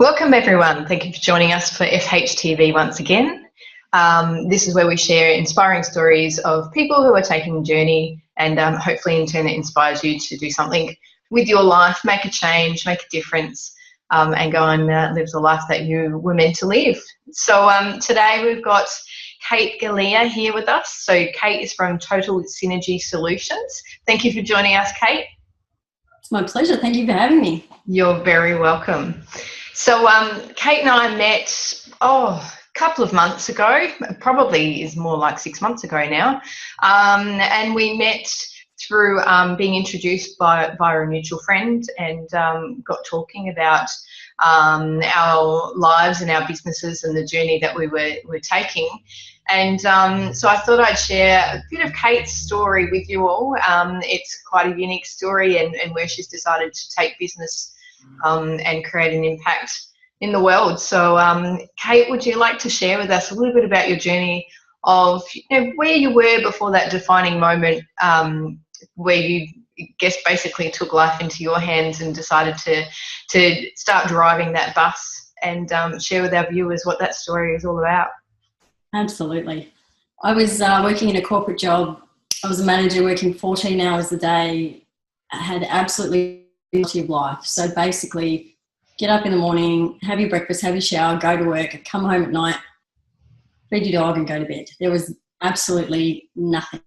Welcome everyone. Thank you for joining us for FHTV once again. This is where we share inspiring stories of people who are taking a journey and hopefully in turn it inspires you to do something with your life, make a change, make a difference, and go and live the life that you were meant to live. So today we've got Kate Galea here with us. So Kate is from Total Synergy Solutions. Thank you for joining us, Kate. It's my pleasure. Thank you for having me. You're very welcome. So Kate and I met, a couple of months ago, probably is more like 6 months ago now, and we met through being introduced via a mutual friend and got talking about our lives and our businesses and the journey that we were taking. And so I thought I'd share a bit of Kate's story with you all. It's quite a unique story and where she's decided to take business and create an impact in the world. So Kate, would you like to share with us a little bit about your journey of where you were before that defining moment where you basically took life into your hands and decided to start driving that bus, and share with our viewers what that story is all about? Absolutely. I was working in a corporate job. I was a manager working 14 hours a day. I had absolutely quality of life. So basically, get up in the morning, have your breakfast, have your shower, go to work, come home at night, feed your dog and go to bed. There was absolutely nothing.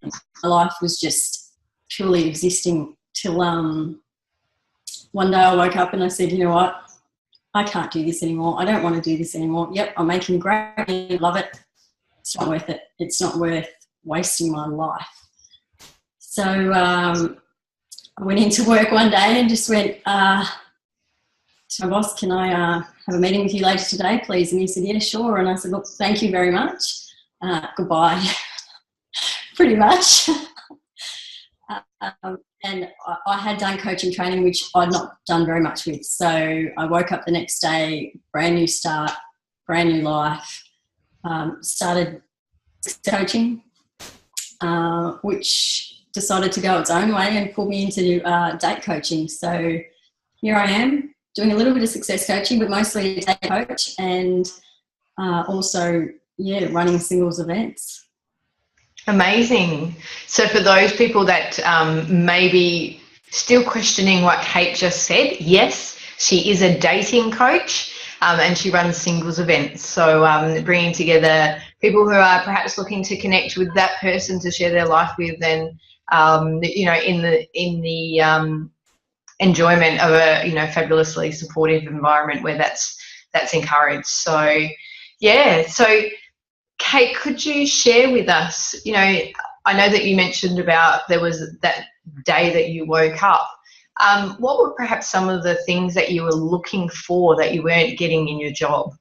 My life was just purely existing till one day I woke up and I said, you know what, I can't do this anymore. I don't want to do this anymore. Yep, I'm making great money, I love it. It's not worth it. It's not worth wasting my life. So I went into work one day and just went to my boss, can I have a meeting with you later today, please? And he said, yeah, sure. And I said, look, thank you very much. Goodbye, pretty much. And I had done coaching training, which I'd not done very much with. So I woke up the next day, brand new start, brand new life, started coaching, which decided to go its own way and pulled me into date coaching. So here I am doing a little bit of success coaching, but mostly a date coach, and also, running singles events. Amazing. So for those people that may be still questioning what Kate just said, yes, she is a dating coach and she runs singles events. So bringing together people who are perhaps looking to connect with that person to share their life with, and in the enjoyment of a fabulously supportive environment where that's encouraged. So so Kate, could you share with us, I know that you mentioned about there was that day that you woke up. What were perhaps some of the things that you were looking for that you weren't getting in your job?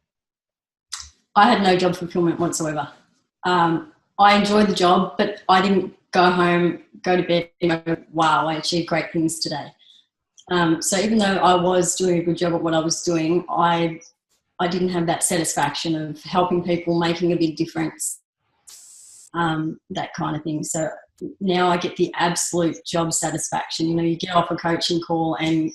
I had no job fulfillment whatsoever. I enjoyed the job, but I didn't go home, go to bed and go, wow, I achieved great things today. So even though I was doing a good job at what I was doing, I didn't have that satisfaction of helping people, making a big difference, that kind of thing. So now I get the absolute job satisfaction. You get off a coaching call and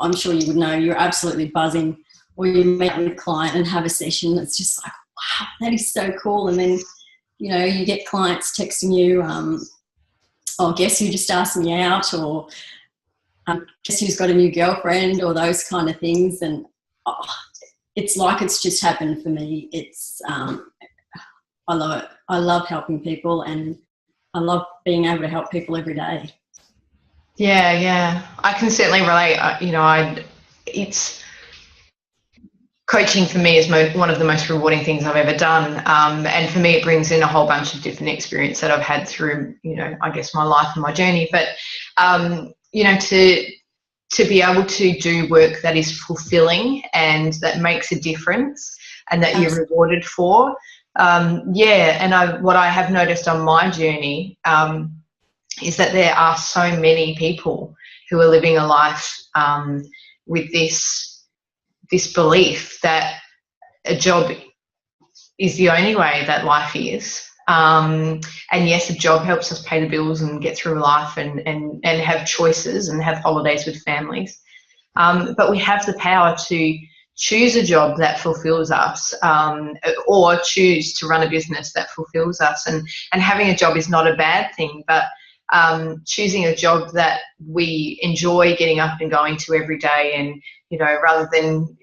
I'm sure you would know you're absolutely buzzing, or you meet with a client and have a session that's just like, wow, that is so cool. And then, you get clients texting you, guess who just asked me out, or guess who's got a new girlfriend, or those kind of things. And it's like it's just happened for me. It's I love it. I love helping people, and I love being able to help people every day. Yeah, I can certainly relate. It's coaching for me is one of the most rewarding things I've ever done, and for me it brings in a whole bunch of different experience that I've had through I guess my life and my journey. But to be able to do work that is fulfilling and that makes a difference and that you're rewarded for. What I have noticed on my journey is that there are so many people who are living a life with this belief that a job is the only way that life is. And yes, a job helps us pay the bills and get through life and have choices and have holidays with families. But we have the power to choose a job that fulfills us, or choose to run a business that fulfills us. And having a job is not a bad thing, but choosing a job that we enjoy getting up and going to every day. And, you know, rather than,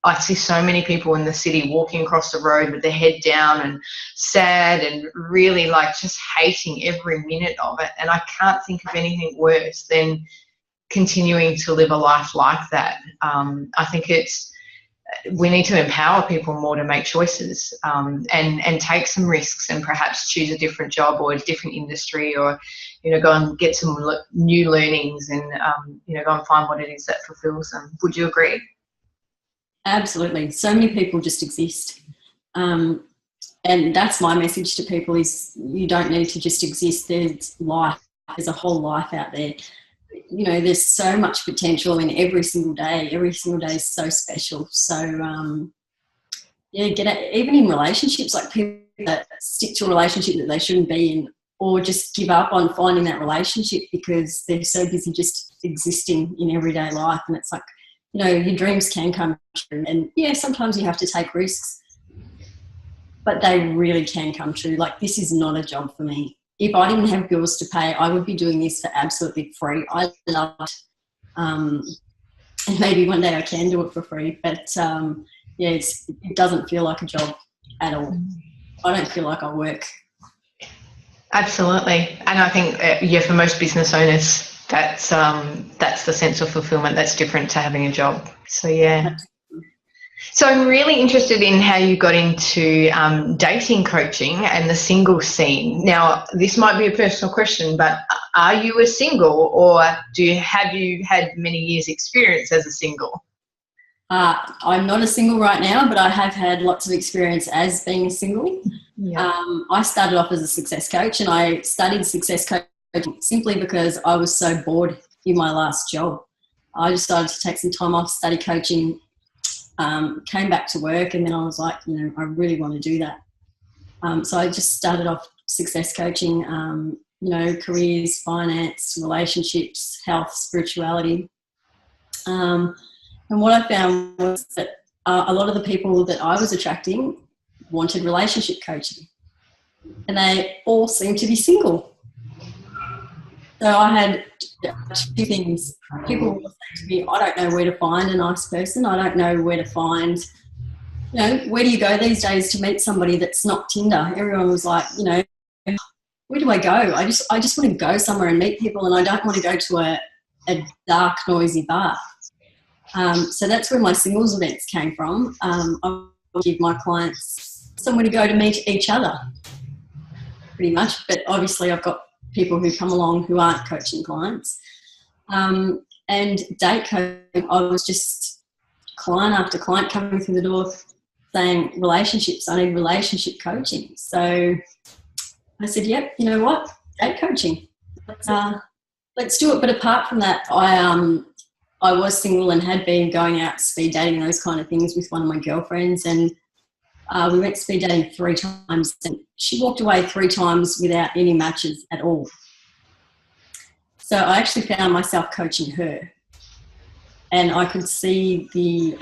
I see so many people in the city walking across the road with their head down and sad and really like just hating every minute of it. And I can't think of anything worse than continuing to live a life like that. I think we need to empower people more to make choices, and take some risks, and perhaps choose a different job or a different industry, or, you know, go and get some new learnings, and, you know, go and find what it is that fulfills them. Would you agree? Absolutely. So many people just exist. And that's my message to people, is you don't need to just exist. There's life. There's a whole life out there. You know, there's so much potential in every single day. Every single day is so special. So, yeah, even in relationships, like people that stick to a relationship that they shouldn't be in, or just give up on finding that relationship because they're so busy just existing in everyday life. And it's like, you know, your dreams can come true. And yeah, sometimes you have to take risks, but they really can come true. Like, this is not a job for me. If I didn't have bills to pay, I would be doing this for absolutely free. I love it. And maybe one day I can do it for free. But yeah, it doesn't feel like a job at all. I don't feel like I work. Absolutely. And I think, yeah, for most business owners, that's the sense of fulfillment that's different to having a job. So, yeah. So I'm really interested in how you got into dating coaching and the single scene. Now, this might be a personal question, but are you a single, or have you had many years' experience as a single? I'm not a single right now, but I have had lots of experience as being a single. Yeah. I started off as a success coach, and I studied success coaching simply because I was so bored in my last job. I decided to take some time off, study coaching, came back to work, and then I was like, you know, I really want to do that. So I just started off success coaching, you know, careers, finance, relationships, health, spirituality. And what I found was that a lot of the people that I was attracting wanted relationship coaching, and they all seemed to be single. So I had two things. People were saying to me, I don't know where to find a nice person. I don't know where to find, you know, where do you go these days to meet somebody that's not Tinder? Everyone was like, you know, where do I go? I just want to go somewhere and meet people, and I don't want to go to a dark, noisy bar. So that's where my singles events came from. I give my clients somewhere to go to meet each other, pretty much. But obviously I've got people who come along who aren't coaching clients. And date coaching, I was just client after client coming through the door saying, relationships, I need relationship coaching. So I said, yep, you know what, date coaching. Let's do it. But apart from that, I was single and had been going out speed dating, those kind of things, with one of my girlfriends, and we went speed dating 3 times, and she walked away 3 times without any matches at all. So I actually found myself coaching her, and I could see the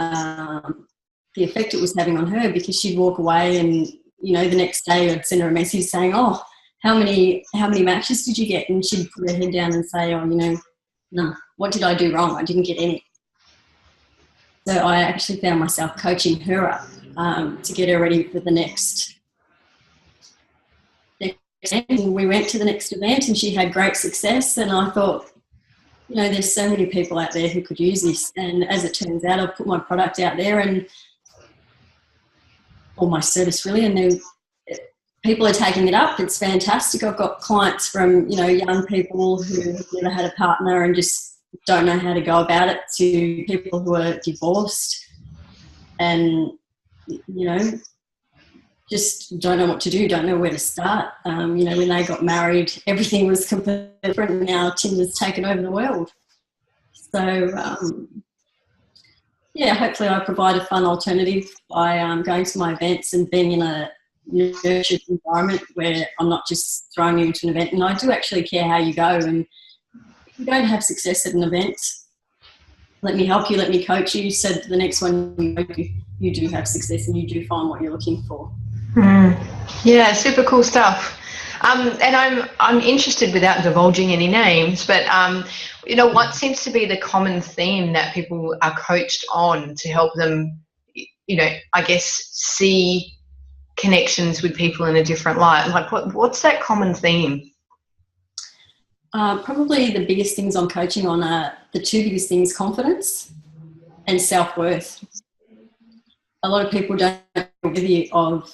effect it was having on her, because she'd walk away, and, you know, the next day I'd send her a message saying, oh, how many matches did you get? And she'd put her head down and say, oh, you know, no, what did I do wrong? I didn't get any. So I actually found myself coaching her up to get her ready for the next event. And we went to the next event, and she had great success. And I thought, you know, there's so many people out there who could use this. And as it turns out, I've put my product out there, and or my service really, and people are taking it up. It's fantastic. I've got clients from, you know, young people who have never had a partner and just don't know how to go about it, to people who are divorced and, you know, just don't know what to do, don't know where to start. You know, when they got married, everything was completely different, and now Tinder's taken over the world. So, yeah, hopefully I provide a fun alternative by going to my events and being in a nurtured environment where I'm not just throwing you into an event. And I do actually care how you go. And if you don't have success at an event, let me help you, let me coach you, so the next one you do have success and you do find what you're looking for. Yeah, super cool stuff. And I'm interested, without divulging any names, but you know, what seems to be the common theme that people are coached on to help them, you know, I guess see connections with people in a different light? Like, what's that common theme? Probably the biggest things I'm coaching on are the two biggest things: confidence and self-worth. A lot of people don't feel worthy of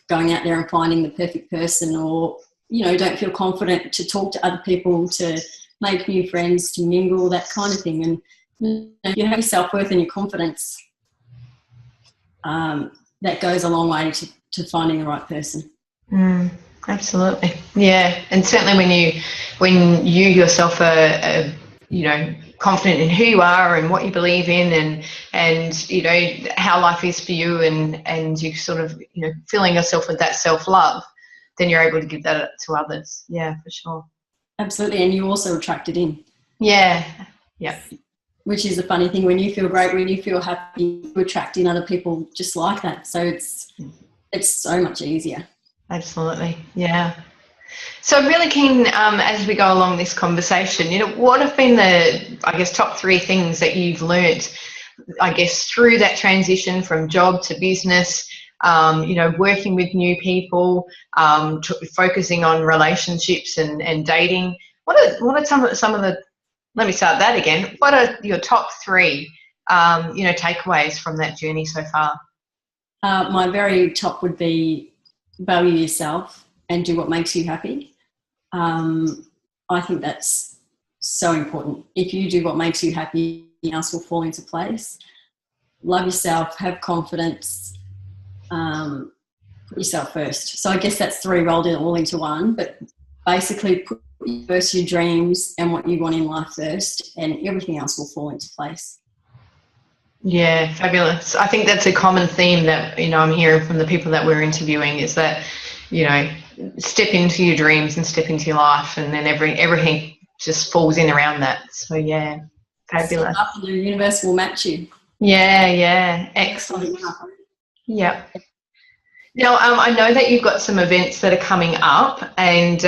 going out there and finding the perfect person, or, you know, don't feel confident to talk to other people, to make new friends, to mingle, that kind of thing. And you know, you have your self-worth and your confidence, that goes a long way to finding the right person. Absolutely. Yeah. And certainly when you yourself are you know, confident in who you are and what you believe in, and you know, how life is for you, and you sort of, you know, filling yourself with that self-love, then you're able to give that to others. Yeah, for sure. Absolutely. And you also attract it in. Yeah. Yeah. Which is a funny thing. When you feel great, when you feel happy, you attract in other people just like that. So it's so much easier. Absolutely. Yeah. So I'm really keen, as we go along this conversation, you know, what have been the, I guess, top 3 things that you've learnt, I guess, through that transition from job to business, you know, working with new people, focusing on relationships and dating? What are some of the, let me start that again. What are your top 3, you know, takeaways from that journey so far? My very top would be value yourself and do what makes you happy. I think that's so important. If you do what makes you happy, everything else will fall into place. Love yourself, have confidence, put yourself first. So I guess that's 3 rolled in all into one, but basically put first your dreams and what you want in life first, and everything else will fall into place. Yeah, fabulous. I think that's a common theme that, you know, I'm hearing from the people that we're interviewing, is that, you know, step into your dreams and step into your life, and then everything just falls in around that. So yeah, fabulous. Step up and the universe will match you. Yeah, excellent. Yeah. Now, I know that you've got some events that are coming up, and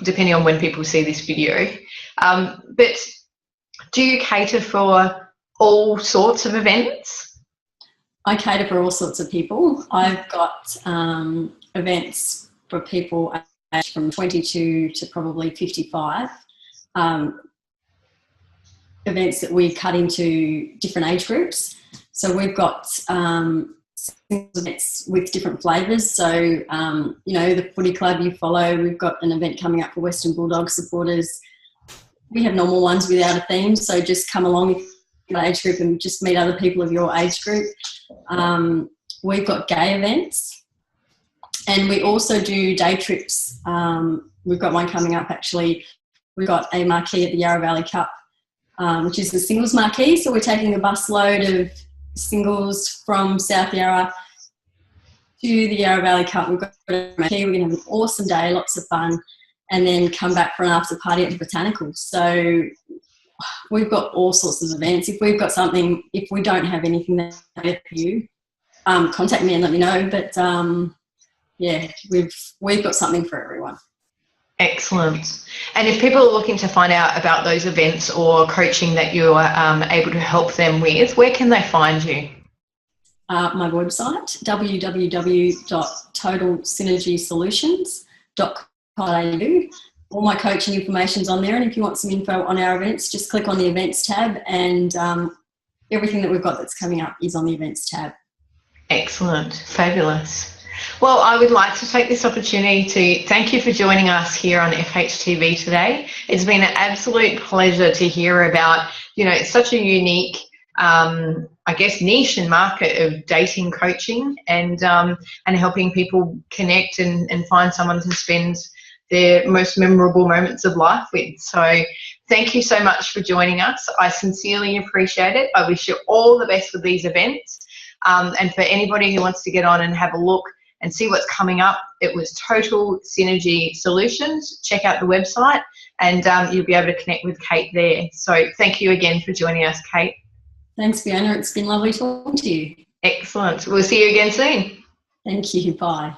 depending on when people see this video, but do you cater for all sorts of events? I cater for all sorts of people. I've got events for people aged from 22 to probably 55. Events that we cut into different age groups. So we've got events with different flavours. So, you know, the footy club you follow, we've got an event coming up for Western Bulldogs supporters. We have normal ones without a theme, so just come along with your age group and just meet other people of your age group. We've got gay events, and we also do day trips. We've got one coming up actually. We've got a marquee at the Yarra Valley Cup, which is the singles marquee. So we're taking a bus load of singles from South Yarra to the Yarra Valley Cup. We've got a marquee. We're going to have an awesome day, lots of fun, and then come back for an after party at the Botanical. So we've got all sorts of events. If we've got something, if we don't have anything that's for you, contact me and let me know. But yeah, we've got something for everyone. Excellent. And if people are looking to find out about those events or coaching that you're able to help them with, where can they find you? My website, www.totalsynergysolutions.com.au. All my coaching information's on there, and if you want some info on our events, just click on the events tab, and everything that we've got that's coming up is on the events tab. Excellent. Fabulous. Well, I would like to take this opportunity to thank you for joining us here on FHTV today. It's been an absolute pleasure to hear about, you know, such a unique, I guess, niche and market of dating coaching, and helping people connect and find someone to spend their most memorable moments of life with. So thank you so much for joining us. I sincerely appreciate it. I wish you all the best with these events. And for anybody who wants to get on and have a look and see what's coming up, it was Total Synergy Solutions. Check out the website, and you'll be able to connect with Kate there. So thank you again for joining us, Kate. Thanks, Fiona. It's been lovely talking to you. Excellent. We'll see you again soon. Thank you. Bye.